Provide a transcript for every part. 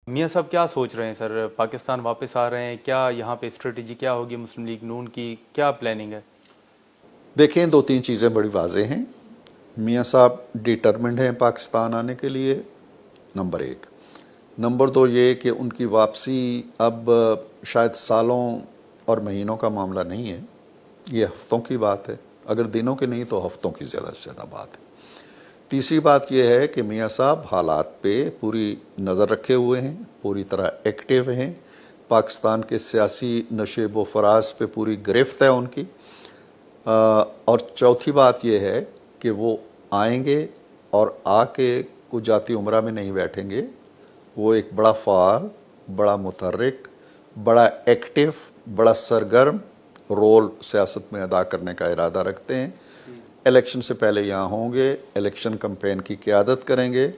میاں صاحب کیا سوچ رہے ہیں سر؟ پاکستان واپس آ رہے ہیں کیا؟ یہاں پہ اسٹریٹجی کیا ہوگی مسلم لیگ نون کی؟ کیا پلاننگ ہے؟ دیکھیں، دو تین چیزیں بڑی واضح ہیں۔ میاں صاحب ڈیٹرمنڈ ہیں پاکستان آنے کے لیے، نمبر ایک۔ نمبر دو یہ کہ ان کی واپسی اب شاید سالوں اور مہینوں کا معاملہ نہیں ہے، یہ ہفتوں کی بات ہے، اگر دنوں کی نہیں تو ہفتوں کی زیادہ سے زیادہ بات ہے۔ تیسری بات یہ ہے کہ میاں صاحب حالات پہ پوری نظر رکھے ہوئے ہیں، پوری طرح ایکٹیو ہیں، پاکستان کے سیاسی نشیب و فراز پہ پوری گرفت ہے ان کی۔ اور چوتھی بات یہ ہے کہ وہ آئیں گے اور آ کے کوئی جاتی عمرہ میں نہیں بیٹھیں گے، وہ ایک بڑا فعال، بڑا متحرک، بڑا ایکٹیو، بڑا سرگرم رول سیاست میں ادا کرنے کا ارادہ رکھتے ہیں۔ الیکشن سے پہلے یہاں ہوں گے، الیکشن کمپین کی قیادت کریں گے،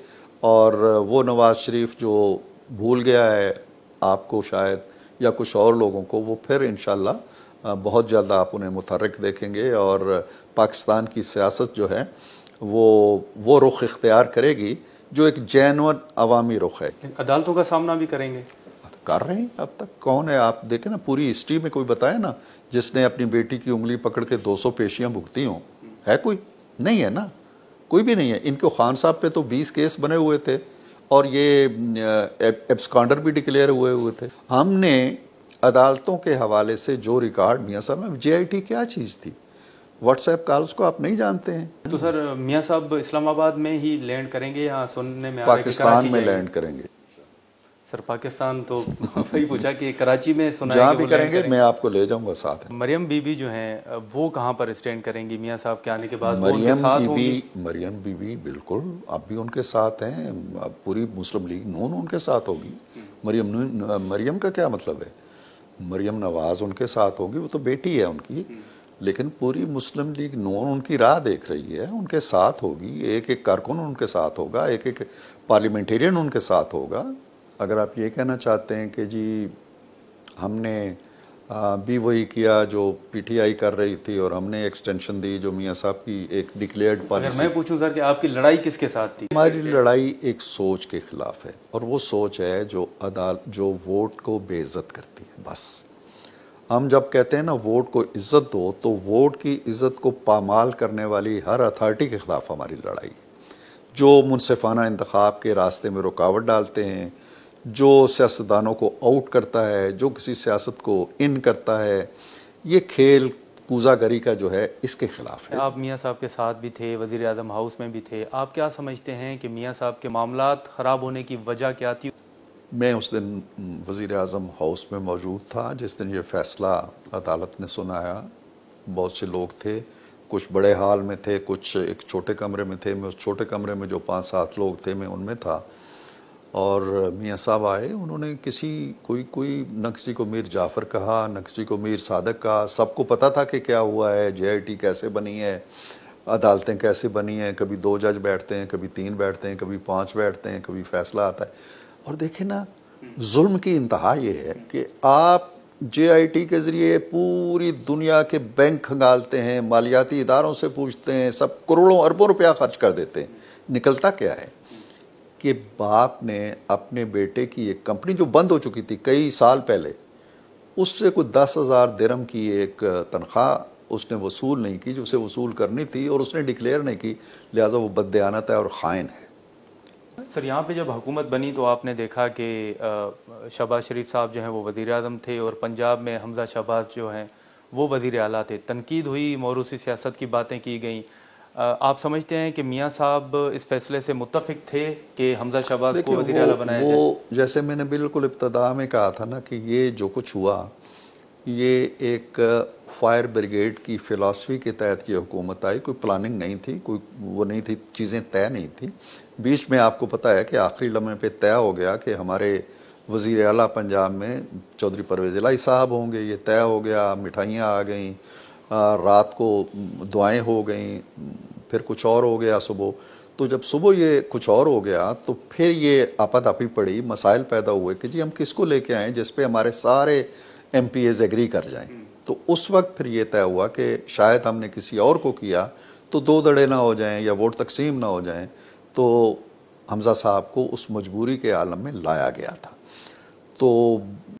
اور وہ نواز شریف جو بھول گیا ہے آپ کو شاید یا کچھ اور لوگوں کو، وہ پھر انشاءاللہ بہت جلد آپ انہیں متحرک دیکھیں گے، اور پاکستان کی سیاست جو ہے وہ رخ اختیار کرے گی جو ایک جینون عوامی رخ ہے۔ عدالتوں کا سامنا بھی کریں گے؟ کر رہے ہیں اب تک۔ کون ہے آپ دیکھیں نا، پوری ہسٹری میں کوئی بتائے نا جس نے اپنی بیٹی کی انگلی پکڑ کے 200 پیشیاں بھگتی ہوں؟ ہے کوئی؟ نہیں ہے نا، کوئی بھی نہیں ہے۔ ان کو خان صاحب پہ تو 20 کیس بنے ہوئے تھے، اور یہ ایبسکانڈر بھی ڈکلیئر ہوئے تھے۔ ہم نے عدالتوں کے حوالے سے جو ریکارڈ، میاں صاحب میں جے آئی ٹی کیا چیز تھی؟ واٹس ایپ کالز کو آپ نہیں جانتے ہیں؟ تو سر میاں صاحب اسلام آباد میں ہی لینڈ کریں گے یا سننے میں آ رہا ہے کہ پاکستان کراچی میں جائیں گے؟ لینڈ کریں گے۔ سر پاکستان تو وہی پوچھا کہ کراچی میں سنا ہے جہاں کہ بھی وہ کریں لینڈ گے کریں میں گے۔ آپ کو لے جاؤں گا ساتھ۔ مریم بی بی جو ہیں وہ کہاں پر اسٹینڈ کریں گی میاں صاحب کے آنے کے بعد؟ وہ ان کے ساتھ ہوں گی؟ مریم بی بی بالکل اب بھی ان کے ساتھ ہیں، اب پوری مسلم لیگ نون ان کے ساتھ ہوگی۔ مریم کا کیا مطلب ہے؟ مریم نواز ان کے ساتھ ہوگی، وہ تو بیٹی ہے ان کی، لیکن پوری مسلم لیگ نون ان کی راہ دیکھ رہی ہے، ان کے ساتھ ہوگی۔ ایک ایک کارکن ان کے ساتھ ہوگا، ایک ایک پارلیمنٹیرین ان کے ساتھ ہوگا۔ اگر آپ یہ کہنا چاہتے ہیں کہ جی ہم نے بھی وہی کیا جو پی ٹی آئی کر رہی تھی اور ہم نے ایکسٹینشن دی جو میاں صاحب کی ایک ڈکلیئرڈ اگر پالیسی، میں پوچھوں سر کہ آپ کی لڑائی کس کے ساتھ تھی؟ ہماری لڑائی ایک سوچ کے خلاف ہے، اور وہ سوچ ہے جو ووٹ کو بے عزت کرتی ہے۔ بس ہم جب کہتے ہیں نا ووٹ کو عزت دو، تو ووٹ کی عزت کو پامال کرنے والی ہر اتھارٹی کے خلاف ہماری لڑائی ہے، جو منصفانہ انتخاب کے راستے میں رکاوٹ ڈالتے ہیں، جو سیاستدانوں کو آؤٹ کرتا ہے، جو کسی سیاست کو ان کرتا ہے، یہ کھیل کوزہ گری کا جو ہے اس کے خلاف ہے۔ آپ میاں صاحب کے ساتھ بھی تھے، وزیر اعظم ہاؤس میں بھی تھے، آپ کیا سمجھتے ہیں کہ میاں صاحب کے معاملات خراب ہونے کی وجہ کیا تھی؟ میں اس دن وزیر اعظم ہاؤس میں موجود تھا جس دن یہ فیصلہ عدالت نے سنایا۔ بہت سے لوگ تھے، کچھ بڑے ہال میں تھے، کچھ ایک چھوٹے کمرے میں تھے۔ میں اس چھوٹے کمرے میں جو 5-7 لوگ تھے میں ان میں تھا، اور میاں صاحب آئے، انہوں نے کوئی نہ کسی کو میر جعفر کہا، نہ کسی کو میر صادق کہا۔ سب کو پتہ تھا کہ کیا ہوا ہے، جے آئی ٹی کیسے بنی ہے، عدالتیں کیسے بنی ہیں، کبھی 2 جج بیٹھتے ہیں، کبھی 3 بیٹھتے ہیں، کبھی 5 بیٹھتے ہیں، کبھی فیصلہ آتا ہے۔ اور دیکھیں نا، ظلم کی انتہا یہ ہے کہ آپ جے آئی ٹی کے ذریعے پوری دنیا کے بینک کھنگالتے ہیں، مالیاتی اداروں سے پوچھتے ہیں، سب کروڑوں اربوں روپیہ خرچ کر دیتے ہیں، نکلتا کیا ہے کہ باپ نے اپنے بیٹے کی ایک کمپنی جو بند ہو چکی تھی کئی سال پہلے، اس سے کوئی 10,000 درہم کی ایک تنخواہ اس نے وصول نہیں کی جو اسے وصول کرنی تھی، اور اس نے ڈکلیئر نہیں کی، لہٰذا وہ بددیانت ہے اور خائن ہے۔ سر یہاں پہ جب حکومت بنی تو آپ نے دیکھا کہ شہباز شریف صاحب جو ہیں وہ وزیر اعظم تھے، اور پنجاب میں حمزہ شہباز جو ہیں وہ وزیر اعلیٰ تھے۔ تنقید ہوئی، موروثی سیاست کی باتیں کی گئیں۔ آپ سمجھتے ہیں کہ میاں صاحب اس فیصلے سے متفق تھے کہ حمزہ شہباز کو دیکھیں، وزیر اعلیٰ بنایا جائے؟ وہ جیسے میں نے بالکل ابتدا میں کہا تھا نا کہ یہ جو کچھ ہوا، یہ ایک فائر بریگیڈ کی فلاسفی کے تحت یہ حکومت آئی، کوئی پلاننگ نہیں تھی، کوئی وہ نہیں تھی، چیزیں طے نہیں تھیں۔ بیچ میں آپ کو پتہ ہے کہ آخری لمحے پہ طے ہو گیا کہ ہمارے وزیر اعلیٰ پنجاب میں چودھری پرویز الہی صاحب ہوں گے، یہ طے ہو گیا، مٹھائیاں آ گئیں، رات کو دعائیں ہو گئیں، پھر کچھ اور ہو گیا صبح۔ تو جب صبح یہ کچھ اور ہو گیا تو پھر یہ آپا پڑی، مسائل پیدا ہوئے کہ جی ہم کس کو لے کے آئیں جس پہ ہمارے سارے ایم پی ایز ایگری کر جائیں۔ تو اس وقت پھر یہ طے ہوا کہ شاید ہم نے کسی اور کو کیا تو 2 دڑے نہ ہو جائیں یا ووٹ تقسیم نہ ہو جائیں۔ تو حمزہ صاحب کو اس مجبوری کے عالم میں لایا گیا تھا. تو